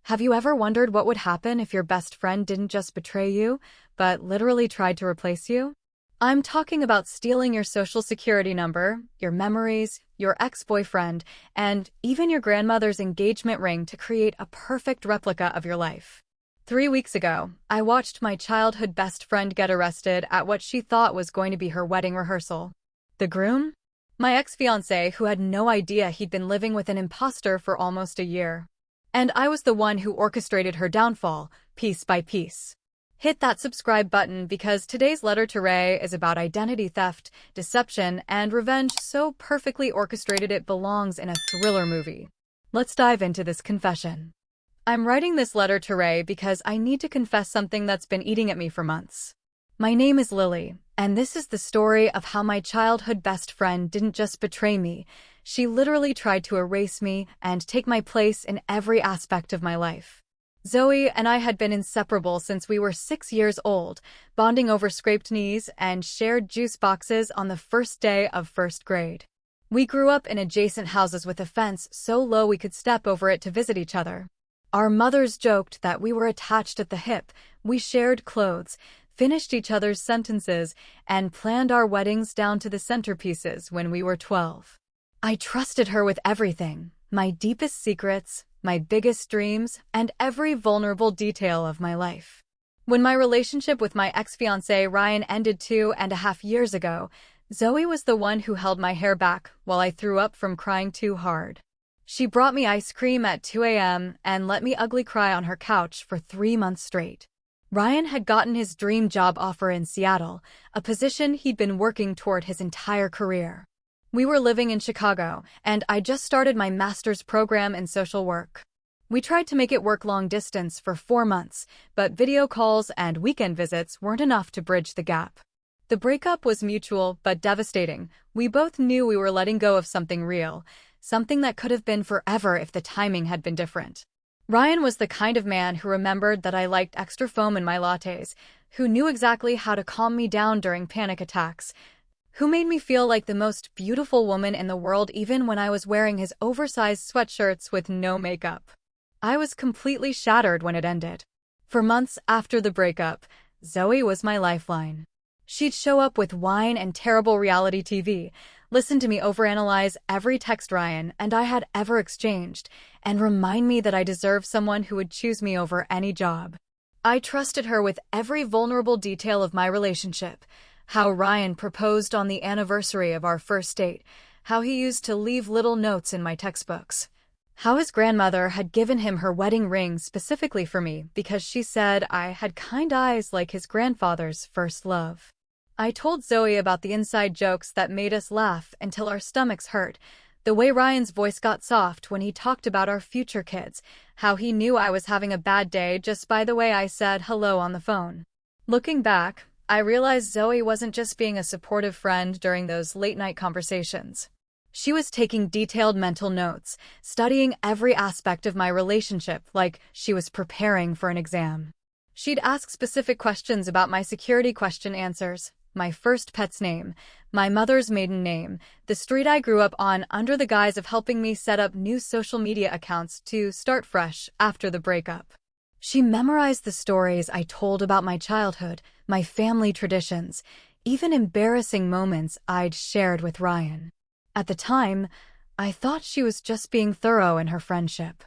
Have you ever wondered what would happen if your best friend didn't just betray you, but literally tried to replace you? I'm talking about stealing your social security number, your memories, your ex-boyfriend, and even your grandmother's engagement ring to create a perfect replica of your life. 3 weeks ago, I watched my childhood best friend get arrested at what she thought was going to be her wedding rehearsal. The groom? My ex-fiancé, who had no idea he'd been living with an imposter for almost a year. And I was the one who orchestrated her downfall, piece by piece. Hit that subscribe button because today's letter to Ray is about identity theft, deception, and revenge so perfectly orchestrated it belongs in a thriller movie. Let's dive into this confession. I'm writing this letter to Ray because I need to confess something that's been eating at me for months. My name is Lily, and this is the story of how my childhood best friend didn't just betray me. She literally tried to erase me and take my place in every aspect of my life. Zoe and I had been inseparable since we were 6 years old, bonding over scraped knees and shared juice boxes on the first day of first grade. We grew up in adjacent houses with a fence so low we could step over it to visit each other. Our mothers joked that we were attached at the hip, we shared clothes, finished each other's sentences, and planned our weddings down to the centerpieces when we were 12. I trusted her with everything, my deepest secrets, my biggest dreams, and every vulnerable detail of my life. When my relationship with my ex-fiancé Ryan ended 2.5 years ago, Zoe was the one who held my hair back while I threw up from crying too hard. She brought me ice cream at 2 a.m. and let me ugly cry on her couch for 3 months straight. Ryan had gotten his dream job offer in Seattle, a position he'd been working toward his entire career. We were living in Chicago, and I just started my master's program in social work. We tried to make it work long distance for 4 months, but video calls and weekend visits weren't enough to bridge the gap. The breakup was mutual but devastating. We both knew we were letting go of something real, something that could have been forever if the timing had been different. Ryan was the kind of man who remembered that I liked extra foam in my lattes, who knew exactly how to calm me down during panic attacks, who made me feel like the most beautiful woman in the world even when I was wearing his oversized sweatshirts with no makeup. I was completely shattered when it ended. For months after the breakup, Zoe was my lifeline. She'd show up with wine and terrible reality TV, listen to me overanalyze every text Ryan and I had ever exchanged, and remind me that I deserve someone who would choose me over any job. I trusted her with every vulnerable detail of my relationship. How Ryan proposed on the anniversary of our first date, how he used to leave little notes in my textbooks, how his grandmother had given him her wedding ring specifically for me because she said I had kind eyes like his grandfather's first love. I told Zoe about the inside jokes that made us laugh until our stomachs hurt, the way Ryan's voice got soft when he talked about our future kids, how he knew I was having a bad day just by the way I said hello on the phone. Looking back, I realized Zoe wasn't just being a supportive friend during those late-night conversations. She was taking detailed mental notes, studying every aspect of my relationship like she was preparing for an exam. She'd ask specific questions about my security question answers, my first pet's name, my mother's maiden name, the street I grew up on under the guise of helping me set up new social media accounts to start fresh after the breakup. She memorized the stories I told about my childhood, my family traditions, even embarrassing moments I'd shared with Ryan. At the time, I thought she was just being thorough in her friendship.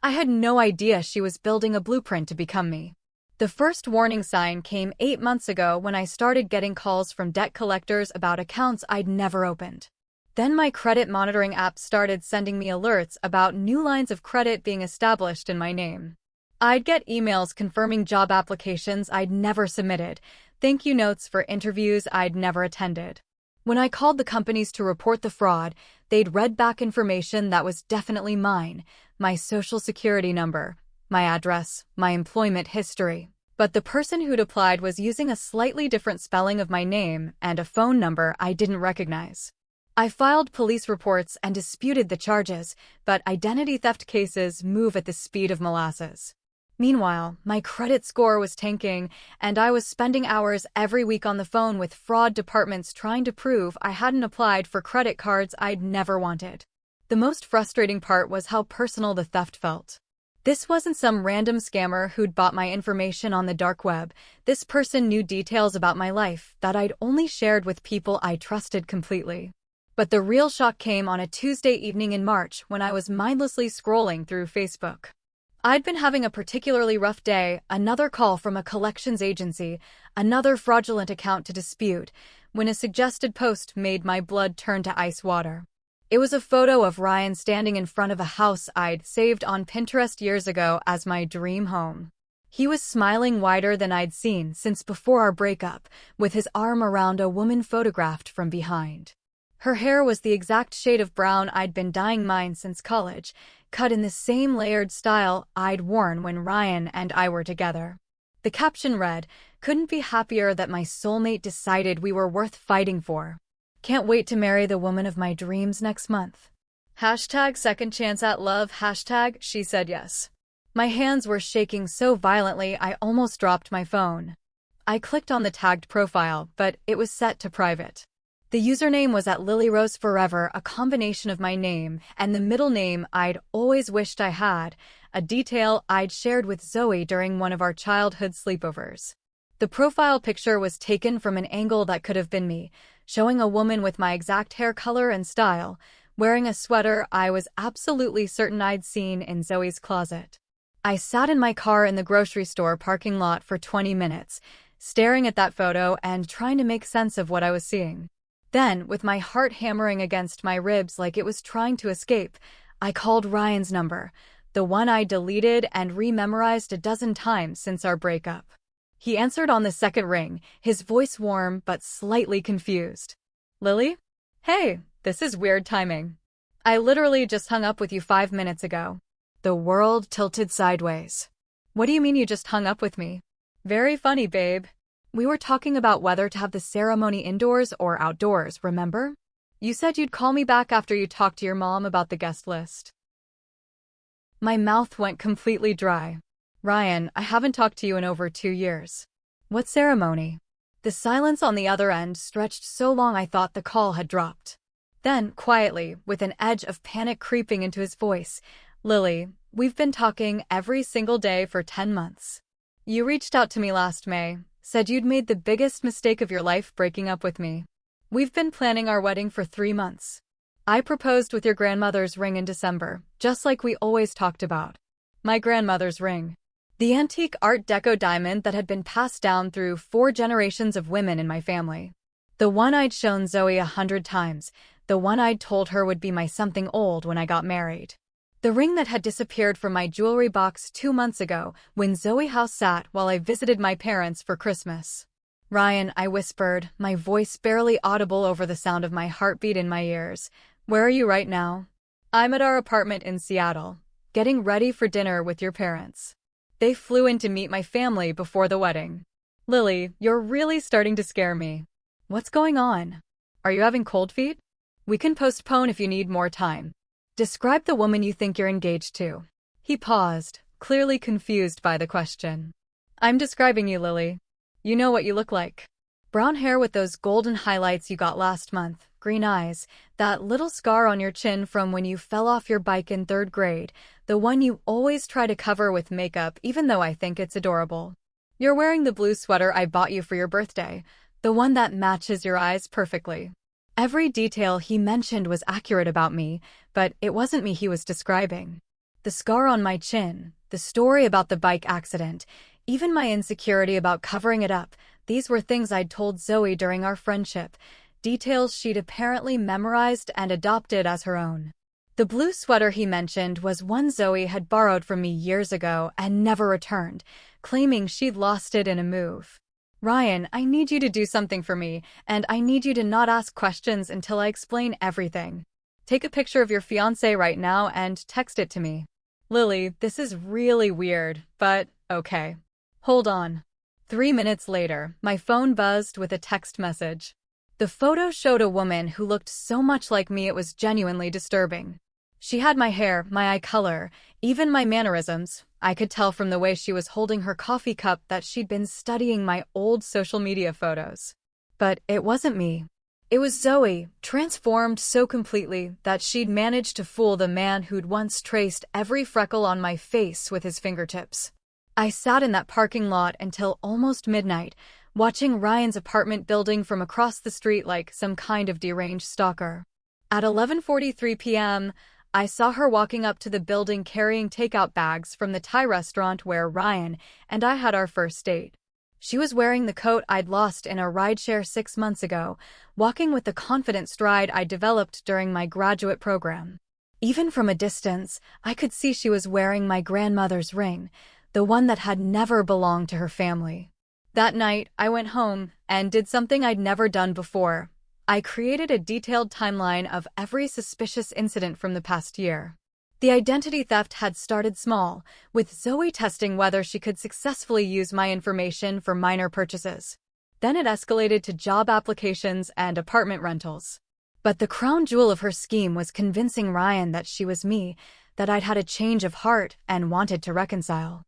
I had no idea she was building a blueprint to become me. The first warning sign came 8 months ago when I started getting calls from debt collectors about accounts I'd never opened. Then my credit monitoring app started sending me alerts about new lines of credit being established in my name. I'd get emails confirming job applications I'd never submitted, thank you notes for interviews I'd never attended. When I called the companies to report the fraud, they'd read back information that was definitely mine, my social security number, my address, my employment history. But the person who'd applied was using a slightly different spelling of my name and a phone number I didn't recognize. I filed police reports and disputed the charges, but identity theft cases move at the speed of molasses. Meanwhile, my credit score was tanking, and I was spending hours every week on the phone with fraud departments trying to prove I hadn't applied for credit cards I'd never wanted. The most frustrating part was how personal the theft felt. This wasn't some random scammer who'd bought my information on the dark web. This person knew details about my life that I'd only shared with people I trusted completely. But the real shock came on a Tuesday evening in March when I was mindlessly scrolling through Facebook. I'd been having a particularly rough day, another call from a collections agency, another fraudulent account to dispute, when a suggested post made my blood turn to ice water. It was a photo of Ryan standing in front of a house I'd saved on Pinterest years ago as my dream home. He was smiling wider than I'd seen since before our breakup, with his arm around a woman photographed from behind. Her hair was the exact shade of brown I'd been dyeing mine since college, cut in the same layered style I'd worn when Ryan and I were together. The caption read, "Couldn't be happier that my soulmate decided we were worth fighting for. Can't wait to marry the woman of my dreams next month. Hashtag second chance at love, hashtag she said yes." My hands were shaking so violently I almost dropped my phone. I clicked on the tagged profile, but it was set to private. The username was @LilyRoseForever, a combination of my name and the middle name I'd always wished I had, a detail I'd shared with Zoe during one of our childhood sleepovers. The profile picture was taken from an angle that could have been me, showing a woman with my exact hair color and style, wearing a sweater I was absolutely certain I'd seen in Zoe's closet. I sat in my car in the grocery store parking lot for 20 minutes, staring at that photo and trying to make sense of what I was seeing. Then, with my heart hammering against my ribs like it was trying to escape, I called Ryan's number, the one I deleted and rememorized a dozen times since our breakup. He answered on the second ring, his voice warm but slightly confused. "Lily? Hey, this is weird timing. I literally just hung up with you 5 minutes ago." The world tilted sideways. "What do you mean you just hung up with me?" "Very funny, babe. We were talking about whether to have the ceremony indoors or outdoors, remember? You said you'd call me back after you talked to your mom about the guest list." My mouth went completely dry. "Ryan, I haven't talked to you in over 2 years. What ceremony?" The silence on the other end stretched so long I thought the call had dropped. Then, quietly, with an edge of panic creeping into his voice, "Lily, we've been talking every single day for 10 months. You reached out to me last May, said you'd made the biggest mistake of your life breaking up with me. We've been planning our wedding for 3 months. I proposed with your grandmother's ring in December, just like we always talked about." My grandmother's ring. The antique Art Deco diamond that had been passed down through 4 generations of women in my family. The one I'd shown Zoe 100 times, the one I'd told her would be my something old when I got married. The ring that had disappeared from my jewelry box 2 months ago when Zoe house sat while I visited my parents for Christmas. "Ryan," I whispered, my voice barely audible over the sound of my heartbeat in my ears. "Where are you right now?" "I'm at our apartment in Seattle, getting ready for dinner with your parents. They flew in to meet my family before the wedding." "Lily, you're really starting to scare me. What's going on? Are you having cold feet? We can postpone if you need more time. Describe the woman you think you're engaged to." He paused, clearly confused by the question. "I'm describing you, Lily. You know what you look like. Brown hair with those golden highlights you got last month, green eyes, that little scar on your chin from when you fell off your bike in 3rd grade, the one you always try to cover with makeup even though I think it's adorable. You're wearing the blue sweater I bought you for your birthday, the one that matches your eyes perfectly." Every detail he mentioned was accurate about me, but it wasn't me he was describing. The scar on my chin, the story about the bike accident, even my insecurity about covering it up, these were things I'd told Zoe during our friendship, details she'd apparently memorized and adopted as her own. The blue sweater he mentioned was one Zoe had borrowed from me years ago and never returned, claiming she'd lost it in a move. "Ryan, I need you to do something for me, and I need you to not ask questions until I explain everything. Take a picture of your fiancé right now and text it to me." "Lily, this is really weird, but okay. Hold on." 3 minutes later, my phone buzzed with a text message. The photo showed a woman who looked so much like me it was genuinely disturbing. She had my hair, my eye color, even my mannerisms. I could tell from the way she was holding her coffee cup that she'd been studying my old social media photos. But it wasn't me. It was Zoe, transformed so completely that she'd managed to fool the man who'd once traced every freckle on my face with his fingertips. I sat in that parking lot until almost midnight, watching Ryan's apartment building from across the street like some kind of deranged stalker. At 11:43 p.m., I saw her walking up to the building carrying takeout bags from the Thai restaurant where Ryan and I had our first date. She was wearing the coat I'd lost in a rideshare 6 months ago, walking with the confident stride I developed during my graduate program. Even from a distance, I could see she was wearing my grandmother's ring, the one that had never belonged to her family. That night, I went home and did something I'd never done before. I created a detailed timeline of every suspicious incident from the past year. The identity theft had started small, with Zoe testing whether she could successfully use my information for minor purchases. Then it escalated to job applications and apartment rentals. But the crown jewel of her scheme was convincing Ryan that she was me, that I'd had a change of heart and wanted to reconcile.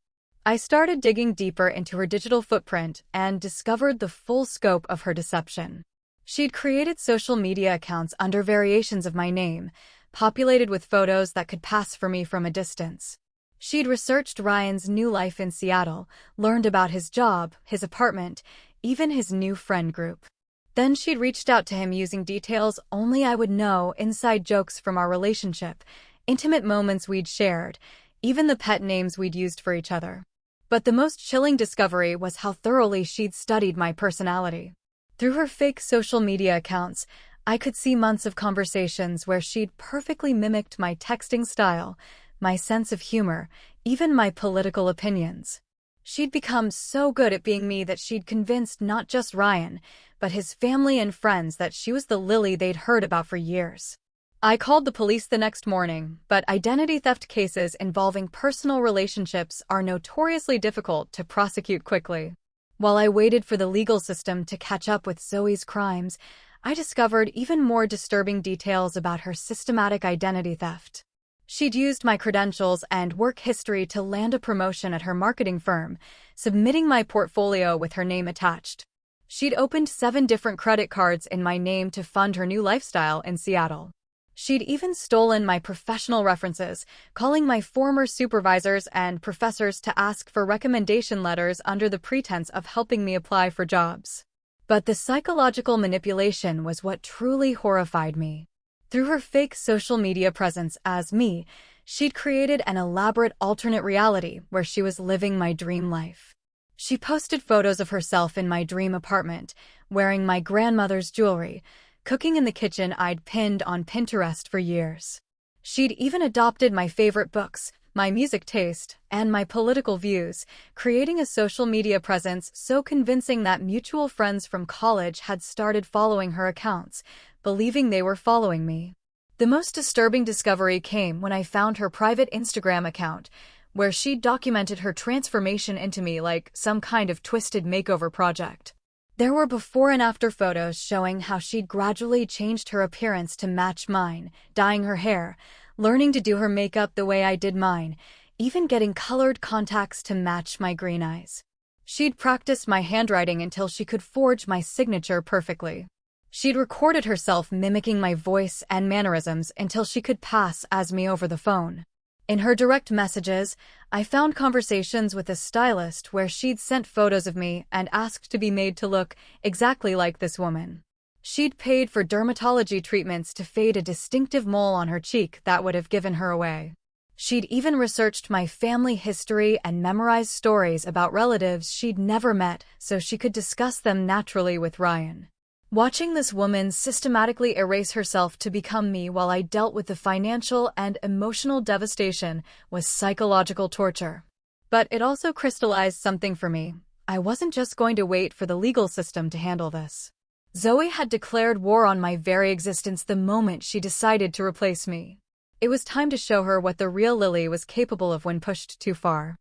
I started digging deeper into her digital footprint and discovered the full scope of her deception. She'd created social media accounts under variations of my name, populated with photos that could pass for me from a distance. She'd researched Ryan's new life in Seattle, learned about his job, his apartment, even his new friend group. Then she'd reached out to him using details only I would know, inside jokes from our relationship, intimate moments we'd shared, even the pet names we'd used for each other. But the most chilling discovery was how thoroughly she'd studied my personality. Through her fake social media accounts, I could see months of conversations where she'd perfectly mimicked my texting style, my sense of humor, even my political opinions. She'd become so good at being me that she'd convinced not just Ryan, but his family and friends that she was the Lily they'd heard about for years. I called the police the next morning, but identity theft cases involving personal relationships are notoriously difficult to prosecute quickly. While I waited for the legal system to catch up with Zoe's crimes, I discovered even more disturbing details about her systematic identity theft. She'd used my credentials and work history to land a promotion at her marketing firm, submitting my portfolio with her name attached. She'd opened 7 different credit cards in my name to fund her new lifestyle in Seattle. She'd even stolen my professional references, calling my former supervisors and professors to ask for recommendation letters under the pretense of helping me apply for jobs. But the psychological manipulation was what truly horrified me. Through her fake social media presence as me, she'd created an elaborate alternate reality where she was living my dream life. She posted photos of herself in my dream apartment, wearing my grandmother's jewelry, cooking in the kitchen I'd pinned on Pinterest for years. She'd even adopted my favorite books, my music taste, and my political views, creating a social media presence so convincing that mutual friends from college had started following her accounts, believing they were following me. The most disturbing discovery came when I found her private Instagram account, where she documented her transformation into me like some kind of twisted makeover project. There were before and after photos showing how she'd gradually changed her appearance to match mine, dyeing her hair, learning to do her makeup the way I did mine, even getting colored contacts to match my green eyes. She'd practiced my handwriting until she could forge my signature perfectly. She'd recorded herself mimicking my voice and mannerisms until she could pass as me over the phone. In her direct messages, I found conversations with a stylist where she'd sent photos of me and asked to be made to look exactly like this woman. She'd paid for dermatology treatments to fade a distinctive mole on her cheek that would have given her away. She'd even researched my family history and memorized stories about relatives she'd never met so she could discuss them naturally with Ryan. Watching this woman systematically erase herself to become me while I dealt with the financial and emotional devastation was psychological torture. But it also crystallized something for me. I wasn't just going to wait for the legal system to handle this. Zoe had declared war on my very existence the moment she decided to replace me. It was time to show her what the real Lily was capable of when pushed too far.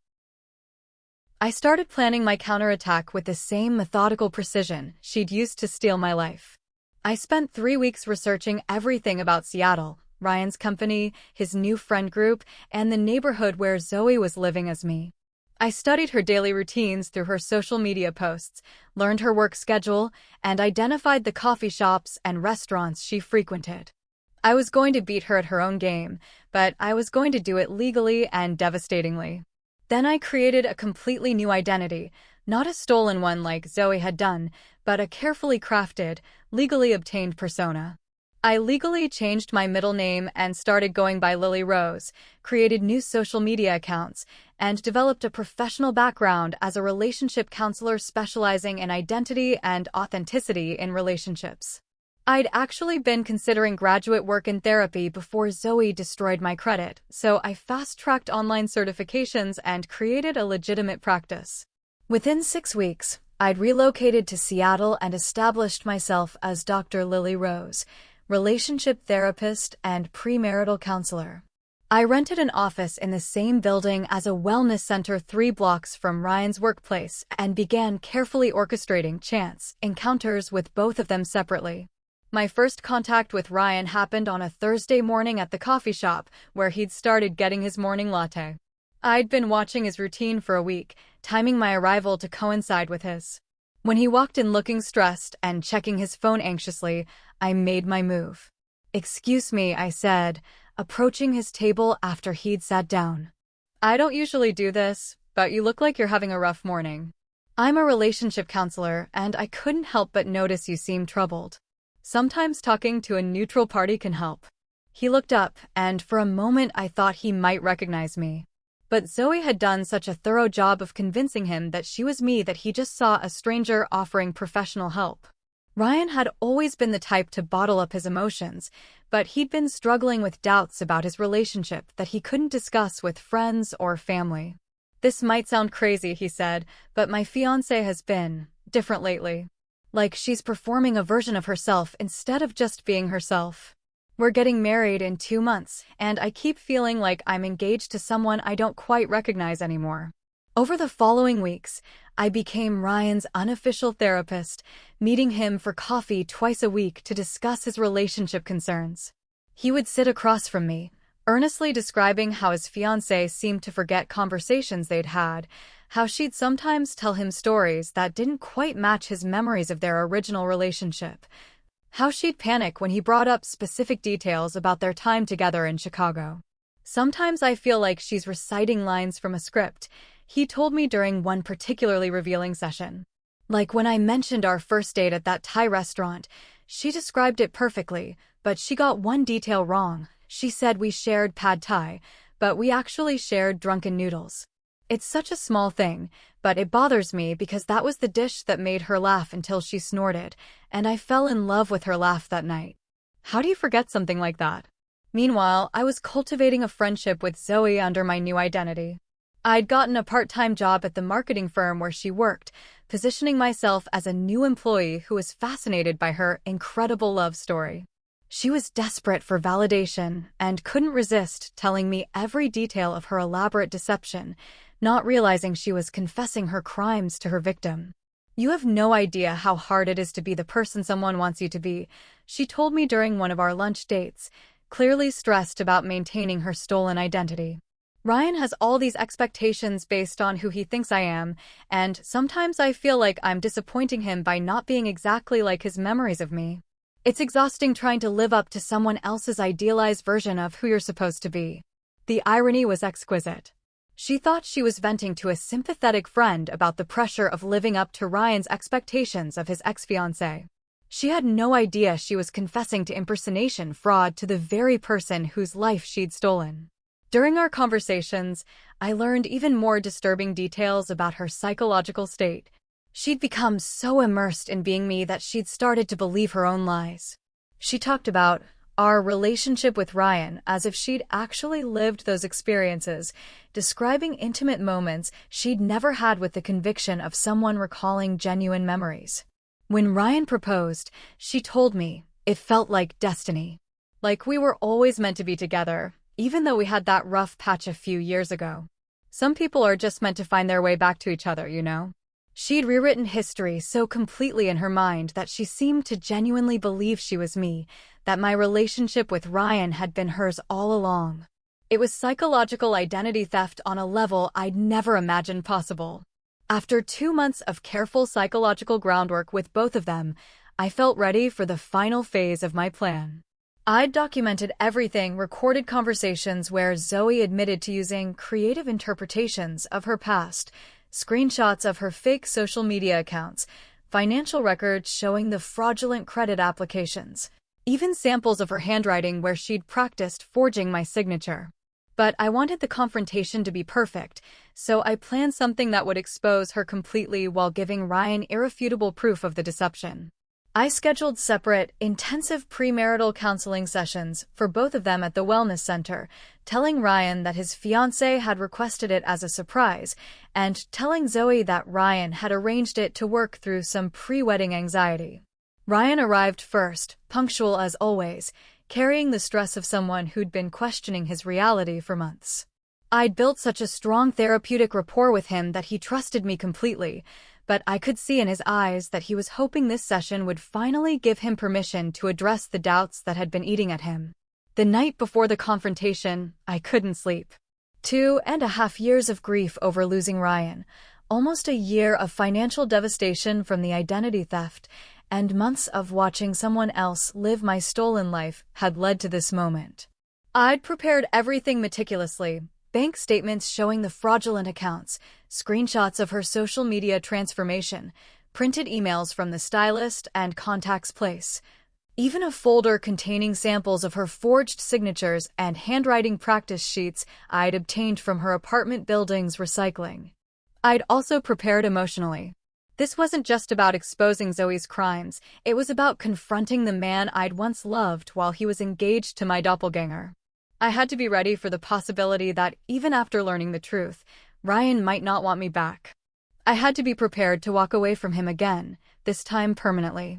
I started planning my counterattack with the same methodical precision she'd used to steal my life. I spent 3 weeks researching everything about Seattle, Ryan's company, his new friend group, and the neighborhood where Zoe was living as me. I studied her daily routines through her social media posts, learned her work schedule, and identified the coffee shops and restaurants she frequented. I was going to beat her at her own game, but I was going to do it legally and devastatingly. Then I created a completely new identity, not a stolen one like Zoe had done, but a carefully crafted, legally obtained persona. I legally changed my middle name and started going by Lily Rose, created new social media accounts, and developed a professional background as a relationship counselor specializing in identity and authenticity in relationships. I'd actually been considering graduate work in therapy before Zoe destroyed my credit, so I fast-tracked online certifications and created a legitimate practice. Within 6 weeks, I'd relocated to Seattle and established myself as Dr. Lily Rose, relationship therapist and premarital counselor. I rented an office in the same building as a wellness center 3 blocks from Ryan's workplace and began carefully orchestrating chance encounters with both of them separately. My first contact with Ryan happened on a Thursday morning at the coffee shop where he'd started getting his morning latte. I'd been watching his routine for a week, timing my arrival to coincide with his. When he walked in looking stressed and checking his phone anxiously, I made my move. "Excuse me," I said, approaching his table after he'd sat down. "I don't usually do this, but you look like you're having a rough morning. I'm a relationship counselor, and I couldn't help but notice you seem troubled. Sometimes talking to a neutral party can help." He looked up, and for a moment I thought he might recognize me. But Zoe had done such a thorough job of convincing him that she was me that he just saw a stranger offering professional help. Ryan had always been the type to bottle up his emotions, but he'd been struggling with doubts about his relationship that he couldn't discuss with friends or family. "This might sound crazy," he said, "but my fiancée has been different lately. Like she's performing a version of herself instead of just being herself. We're getting married in 2 months, and I keep feeling like I'm engaged to someone I don't quite recognize anymore." Over the following weeks, I became Ryan's unofficial therapist, meeting him for coffee twice a week to discuss his relationship concerns. He would sit across from me, earnestly describing how his fiancée seemed to forget conversations they'd had, how she'd sometimes tell him stories that didn't quite match his memories of their original relationship, how she'd panic when he brought up specific details about their time together in Chicago. "Sometimes I feel like she's reciting lines from a script," he told me during one particularly revealing session. "Like when I mentioned our first date at that Thai restaurant, she described it perfectly, but she got one detail wrong. She said we shared pad thai, but we actually shared drunken noodles. It's such a small thing, but it bothers me because that was the dish that made her laugh until she snorted, and I fell in love with her laugh that night." How do you forget something like that? Meanwhile, I was cultivating a friendship with Zoe under my new identity. I'd gotten a part-time job at the marketing firm where she worked, positioning myself as a new employee who was fascinated by her incredible love story. She was desperate for validation and couldn't resist telling me every detail of her elaborate deception, not realizing she was confessing her crimes to her victim. "You have no idea how hard it is to be the person someone wants you to be," she told me during one of our lunch dates, clearly stressed about maintaining her stolen identity. "Ryan has all these expectations based on who he thinks I am, and sometimes I feel like I'm disappointing him by not being exactly like his memories of me. It's exhausting trying to live up to someone else's idealized version of who you're supposed to be." The irony was exquisite. She thought she was venting to a sympathetic friend about the pressure of living up to Ryan's expectations of his ex-fiancé. She had no idea she was confessing to impersonation fraud to the very person whose life she'd stolen. During our conversations, I learned even more disturbing details about her psychological state. She'd become so immersed in being me that she'd started to believe her own lies. She talked about our relationship with Ryan as if she'd actually lived those experiences, describing intimate moments she'd never had with the conviction of someone recalling genuine memories. When Ryan proposed, she told me it felt like destiny. Like we were always meant to be together, even though we had that rough patch a few years ago. Some people are just meant to find their way back to each other, you know? She'd rewritten history so completely in her mind that she seemed to genuinely believe she was me, that my relationship with Ryan had been hers all along. It was psychological identity theft on a level I'd never imagined possible. After 2 months of careful psychological groundwork with both of them, I felt ready for the final phase of my plan. I'd documented everything, recorded conversations where Zoe admitted to using creative interpretations of her past, screenshots of her fake social media accounts, financial records showing the fraudulent credit applications, even samples of her handwriting where she'd practiced forging my signature. But I wanted the confrontation to be perfect, so I planned something that would expose her completely while giving Ryan irrefutable proof of the deception. I scheduled separate, intensive premarital counseling sessions for both of them at the wellness center, telling Ryan that his fiancée had requested it as a surprise, and telling Zoe that Ryan had arranged it to work through some pre-wedding anxiety. Ryan arrived first, punctual as always, carrying the stress of someone who'd been questioning his reality for months. I'd built such a strong therapeutic rapport with him that he trusted me completely, but I could see in his eyes that he was hoping this session would finally give him permission to address the doubts that had been eating at him. The night before the confrontation, I couldn't sleep. 2.5 years of grief over losing Ryan, almost a year of financial devastation from the identity theft, and months of watching someone else live my stolen life had led to this moment. I'd prepared everything meticulously. Bank statements showing the fraudulent accounts, screenshots of her social media transformation, printed emails from the stylist and contacts place, even a folder containing samples of her forged signatures and handwriting practice sheets I'd obtained from her apartment building's recycling. I'd also prepared emotionally. This wasn't just about exposing Zoe's crimes, it was about confronting the man I'd once loved while he was engaged to my doppelganger. I had to be ready for the possibility that, even after learning the truth, Ryan might not want me back. I had to be prepared to walk away from him again, this time permanently.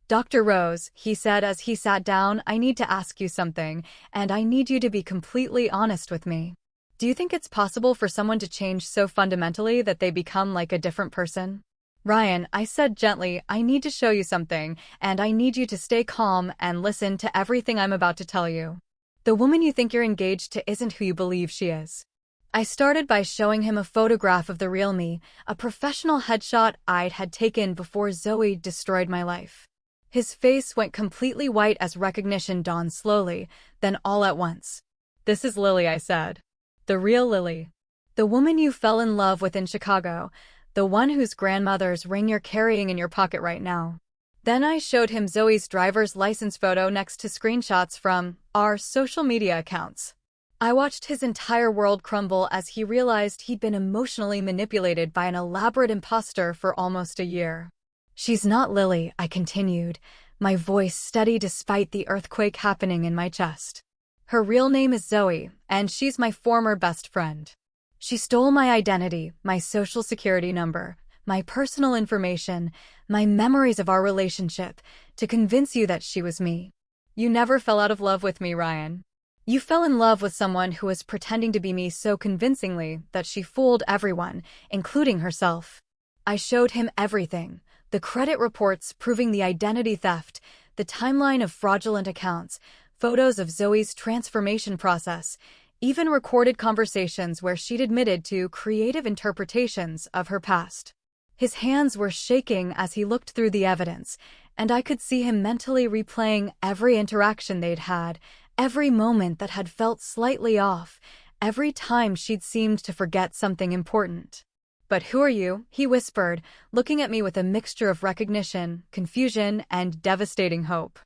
Dr. Rose, he said as he sat down, I need to ask you something, and I need you to be completely honest with me. Do you think it's possible for someone to change so fundamentally that they become like a different person? Ryan, I said gently, I need to show you something, and I need you to stay calm and listen to everything I'm about to tell you. The woman you think you're engaged to isn't who you believe she is. I started by showing him a photograph of the real me, a professional headshot I'd had taken before Zoe destroyed my life. His face went completely white as recognition dawned slowly, then all at once. This is Lily, I said. The real Lily. The woman you fell in love with in Chicago. The one whose grandmother's ring you're carrying in your pocket right now. Then I showed him Zoe's driver's license photo next to screenshots from our social media accounts. I watched his entire world crumble as he realized he'd been emotionally manipulated by an elaborate imposter for almost a year. She's not Lily, I continued, my voice steady despite the earthquake happening in my chest. Her real name is Zoe, and she's my former best friend. She stole my identity, my social security number, my personal information, my memories of our relationship, to convince you that she was me. You never fell out of love with me, Ryan. You fell in love with someone who was pretending to be me so convincingly that she fooled everyone, including herself. I showed him everything, the credit reports proving the identity theft, the timeline of fraudulent accounts, photos of Zoe's transformation process, even recorded conversations where she'd admitted to creative interpretations of her past. His hands were shaking as he looked through the evidence, and I could see him mentally replaying every interaction they'd had, every moment that had felt slightly off, every time she'd seemed to forget something important. But who are you? He whispered, looking at me with a mixture of recognition, confusion, and devastating hope.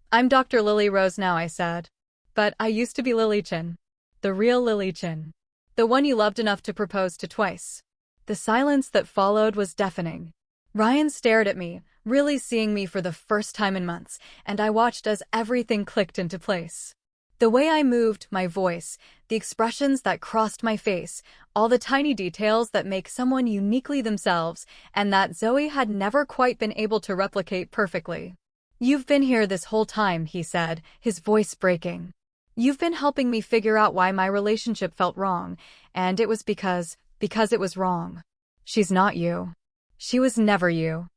I'm Dr. Lily Rose now, I said. But I used to be Lily Chin. The real Lily Chin. The one you loved enough to propose to twice. The silence that followed was deafening. Ryan stared at me, really seeing me for the first time in months, and I watched as everything clicked into place. The way I moved, my voice, the expressions that crossed my face, all the tiny details that make someone uniquely themselves, and that Zoe had never quite been able to replicate perfectly. You've been here this whole time, he said, his voice breaking. You've been helping me figure out why my relationship felt wrong, and it was because it was wrong. She's not you. She was never you.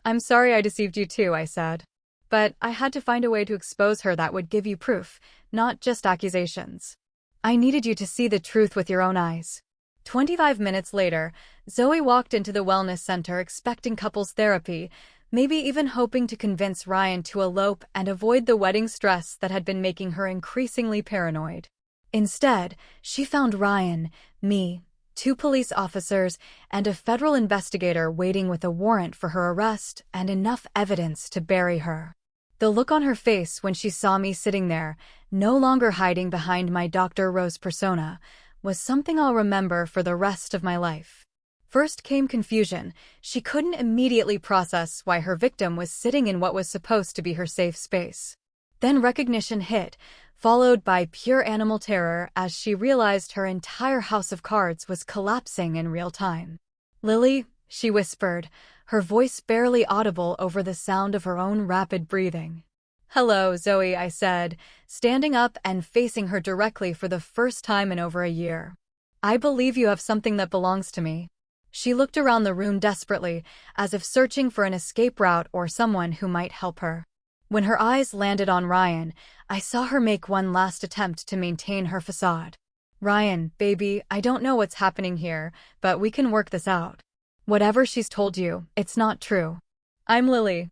I'm sorry I deceived you too, I said. But I had to find a way to expose her that would give you proof, not just accusations. I needed you to see the truth with your own eyes. 25 minutes later, Zoe walked into the wellness center expecting couples therapy, maybe even hoping to convince Ryan to elope and avoid the wedding stress that had been making her increasingly paranoid. Instead, she found Ryan, me, 2 police officers, and a federal investigator waiting with a warrant for her arrest and enough evidence to bury her. The look on her face when she saw me sitting there, no longer hiding behind my Dr. Rose persona, was something I'll remember for the rest of my life. First came confusion. She couldn't immediately process why her victim was sitting in what was supposed to be her safe space. Then recognition hit, followed by pure animal terror as she realized her entire house of cards was collapsing in real time. "Lily," she whispered, her voice barely audible over the sound of her own rapid breathing. "Hello, Zoe," I said, standing up and facing her directly for the first time in over a year. "I believe you have something that belongs to me." She looked around the room desperately, as if searching for an escape route or someone who might help her. When her eyes landed on Ryan, I saw her make one last attempt to maintain her facade. "Ryan, baby, I don't know what's happening here, but we can work this out. Whatever she's told you, it's not true. I'm Lily.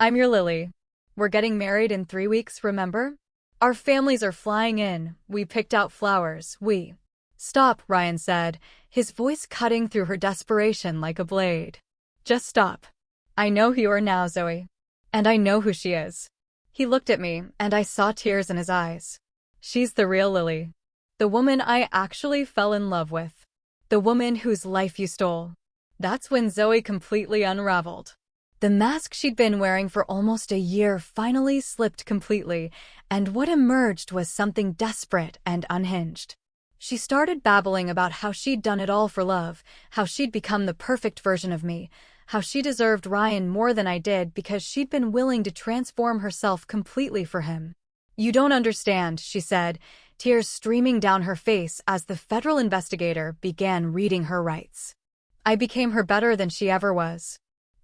I'm your Lily. We're getting married in 3 weeks, remember? Our families are flying in. We picked out flowers. Stop," Ryan said, his voice cutting through her desperation like a blade. "Just stop. I know who you are now, Zoe. And I know who she is." He looked at me, and I saw tears in his eyes. "She's the real Lily. The woman I actually fell in love with. The woman whose life you stole." That's when Zoe completely unraveled. The mask she'd been wearing for almost a year finally slipped completely, and what emerged was something desperate and unhinged. She started babbling about how she'd done it all for love, how she'd become the perfect version of me, how she deserved Ryan more than I did because she'd been willing to transform herself completely for him. "You don't understand," she said, tears streaming down her face as the federal investigator began reading her rights. "I became her better than she ever was.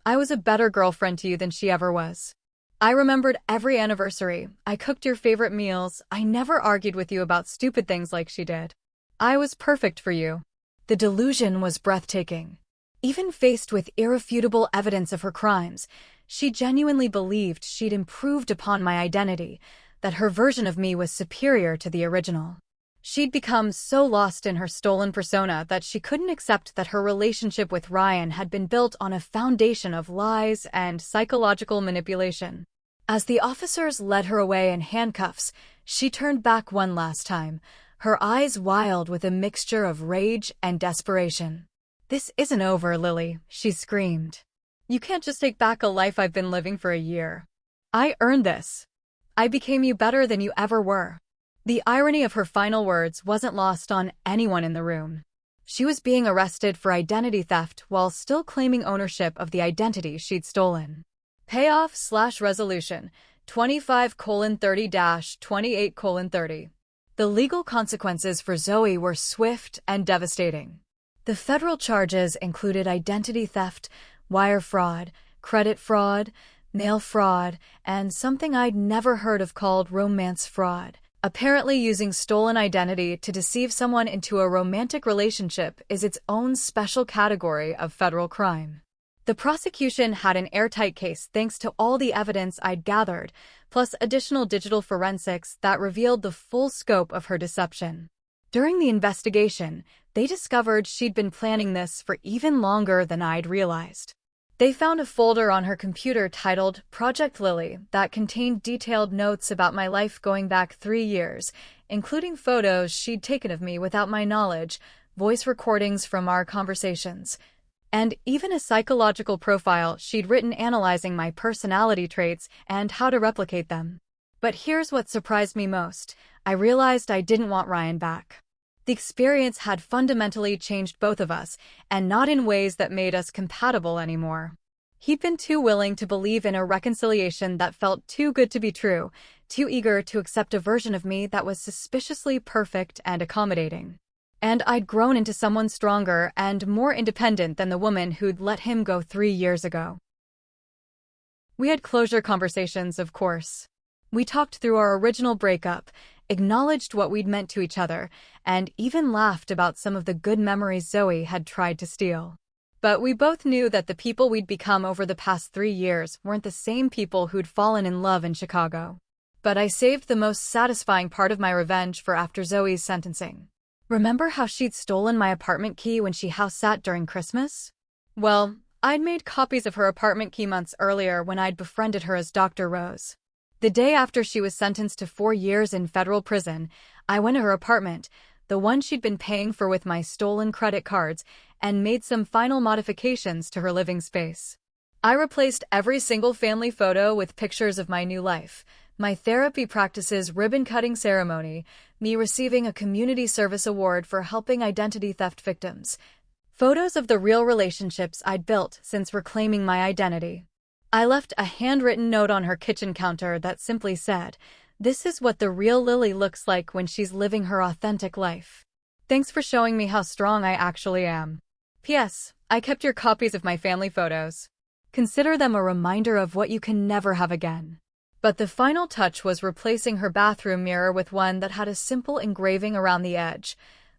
I was a better girlfriend to you than she ever was. I remembered every anniversary. I cooked your favorite meals. I never argued with you about stupid things like she did. I was perfect for you." The delusion was breathtaking. Even faced with irrefutable evidence of her crimes, she genuinely believed she'd improved upon my identity, that her version of me was superior to the original. She'd become so lost in her stolen persona that she couldn't accept that her relationship with Ryan had been built on a foundation of lies and psychological manipulation. As the officers led her away in handcuffs, she turned back one last time, her eyes wild with a mixture of rage and desperation. "This isn't over, Lily," she screamed. "You can't just take back a life I've been living for a year. I earned this. I became you better than you ever were." The irony of her final words wasn't lost on anyone in the room. She was being arrested for identity theft while still claiming ownership of the identity she'd stolen. Payoff/resolution 25:30-28:30. The legal consequences for Zoe were swift and devastating. The federal charges included identity theft, wire fraud, credit fraud, mail fraud, and something I'd never heard of called romance fraud. Apparently, using stolen identity to deceive someone into a romantic relationship is its own special category of federal crime. The prosecution had an airtight case thanks to all the evidence I'd gathered, plus additional digital forensics that revealed the full scope of her deception. During the investigation, they discovered she'd been planning this for even longer than I'd realized. They found a folder on her computer titled Project Lily that contained detailed notes about my life going back 3 years, including photos she'd taken of me without my knowledge, voice recordings from our conversations, and even a psychological profile she'd written analyzing my personality traits and how to replicate them. But here's what surprised me most. I realized I didn't want Ryan back. The experience had fundamentally changed both of us, and not in ways that made us compatible anymore. He'd been too willing to believe in a reconciliation that felt too good to be true, too eager to accept a version of me that was suspiciously perfect and accommodating. And I'd grown into someone stronger and more independent than the woman who'd let him go 3 years ago. We had closure conversations, of course. We talked through our original breakup, acknowledged what we'd meant to each other, and even laughed about some of the good memories Zoe had tried to steal. But we both knew that the people we'd become over the past 3 years weren't the same people who'd fallen in love in Chicago. But I saved the most satisfying part of my revenge for after Zoe's sentencing. Remember how she'd stolen my apartment key when she house-sat during Christmas? Well, I'd made copies of her apartment key months earlier when I'd befriended her as Dr. Rose. The day after she was sentenced to 4 years in federal prison, I went to her apartment, the one she'd been paying for with my stolen credit cards, and made some final modifications to her living space. I replaced every single family photo with pictures of my new life, my therapy practices ribbon-cutting ceremony, me receiving a community service award for helping identity theft victims, photos of the real relationships I'd built since reclaiming my identity. I left a handwritten note on her kitchen counter that simply said, "This is what the real Lily looks like when she's living her authentic life. Thanks for showing me how strong I actually am. P.S. I kept your copies of my family photos. Consider them a reminder of what you can never have again." But the final touch was replacing her bathroom mirror with one that had a simple engraving around the edge.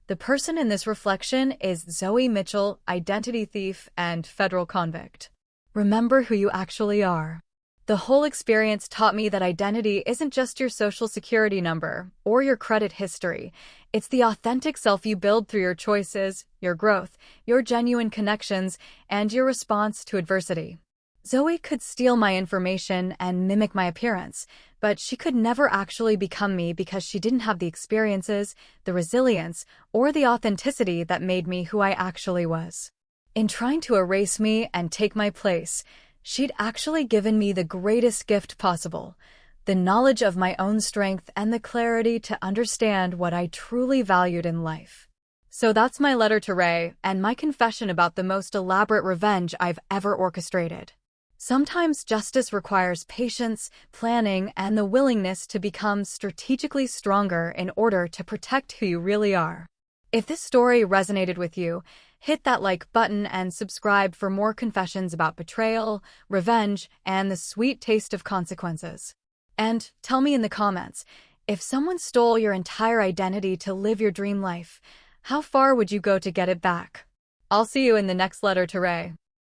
"The person in this reflection is Zoe Mitchell, identity thief and federal convict. Remember who you actually are." The whole experience taught me that identity isn't just your social security number or your credit history. It's the authentic self you build through your choices, your growth, your genuine connections, and your response to adversity. Zoe could steal my information and mimic my appearance, but she could never actually become me because she didn't have the experiences, the resilience, or the authenticity that made me who I actually was. In trying to erase me and take my place, she'd actually given me the greatest gift possible, the knowledge of my own strength and the clarity to understand what I truly valued in life. So that's my letter to Ray and my confession about the most elaborate revenge I've ever orchestrated. Sometimes justice requires patience, planning, and the willingness to become strategically stronger in order to protect who you really are. If this story resonated with you, hit that like button and subscribe for more confessions about betrayal, revenge, and the sweet taste of consequences. And tell me in the comments, if someone stole your entire identity to live your dream life, how far would you go to get it back? I'll see you in the next letter to Ray.